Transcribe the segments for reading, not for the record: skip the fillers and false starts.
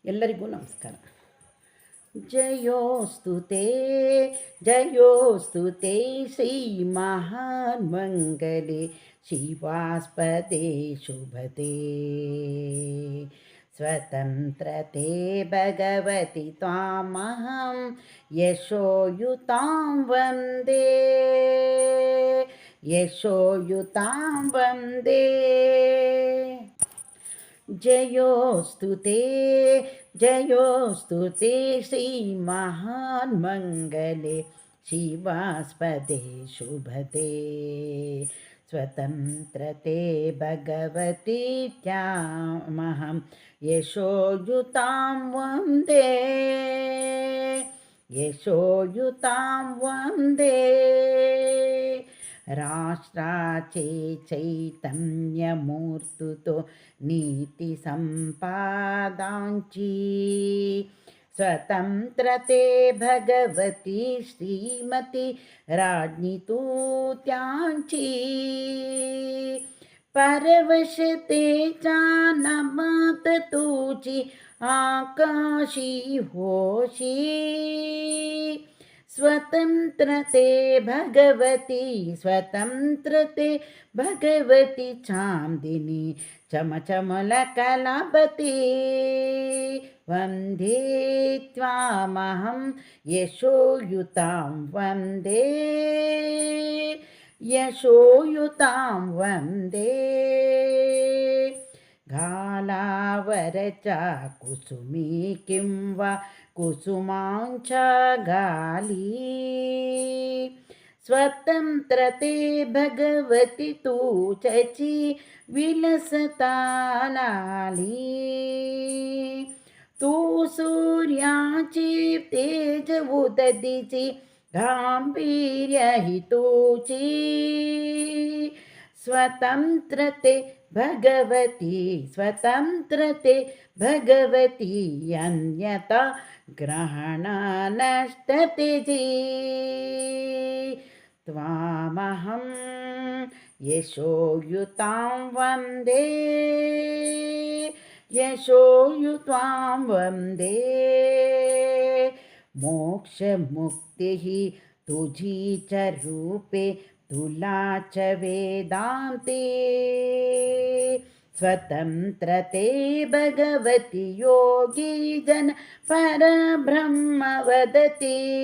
ಎಲ್ಲರಿಗೂ ನಮಸ್ಕಾರ. ಜಯೋಸ್ತು ತೇ ಶ್ರೀ ಮಹಾನ್ಮಂಗಲೆ ಶಿವಾಸ್ಪದೆ ಶುಭತೆ. ಸ್ವತಂತ್ರತೆ ಭಗವತಿ ತ್ವಾಮಹಂ ಯಶೋಯುತಾಂ ವಂದೇ. जयोस्तु ते श्रीमहान्मङ्गले शिवास्पदे शुभते. स्वतन्त्रते भगवती त्वामहं यशोयुतां वन्दे. राष्ट्राचे चैतन्यमूर्तितो नीति संपादांची. स्वतंत्रते भगवती श्रीमती राज्ञी तू त्यांची. परवशते जानमत तुझी आकाशी होशी. स्वतंत्रते भगवती चांदिनी चमचमलकलापति. वन्दे त्वामहं यशोयुतां वन्दे. गालावरचा कुसुमी किं वा कुसुमांच गाली. स्वतंत्रते भगवती तुझची विलसता लाली. तू सूर्याची तेज उदतीची गांभीर्य हि तुझी. स्वतंत्रते भगवती अन्यथा ग्रहण नष्टते जी. त्वामहं यशोयुतां वन्दे. मोक्ष मुक्तिः तुझी च रूपे तुला च वेदान्ते. स्वतंत्रते भगवती योगी जन परब्रह्म वदति.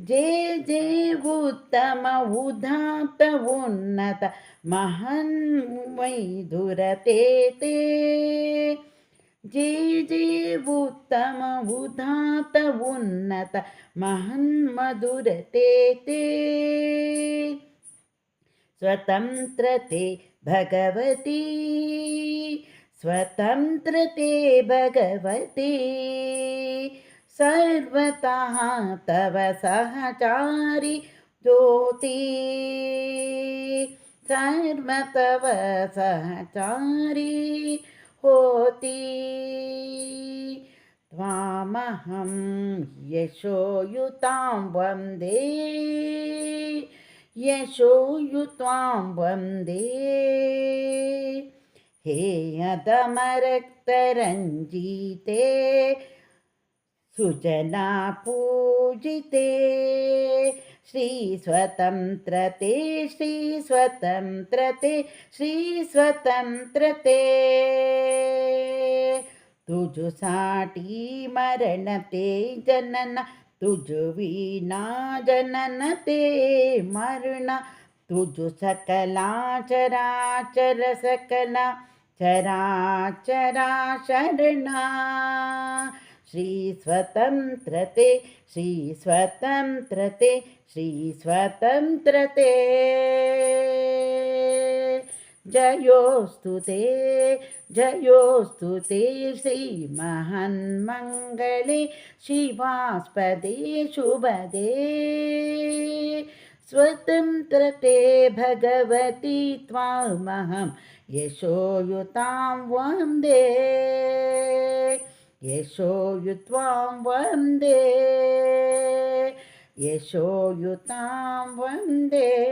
जे उत्तम उदात्त उन्नत महन्मैधुरते ते. जे उत्तम उदात्त उन्नत महन्मधुरते ते. स्वतंत्रते भगवती सर्वतः तव सहचारी ज्योति. सर्वतव सहचारी होती. त्वामहं यशोयुतां वन्दे. हे अधमरक्तरञ्जिते सुजना पूजिते. श्रीस्वतंत्रते तुझ साठी मरणते जनन. तुझ विना जननते मरण. तुझ सकला चराचर सकला चराचरा शरणा. श्रीस्वतंत्रते जयोस्तु ते श्रीमहान्मङ्गले शिवास्पदे शुभदे. स्वतंत्रते भगवती त्वामहं यशोयुतां वन्दे. यशोयुतां वन्दे.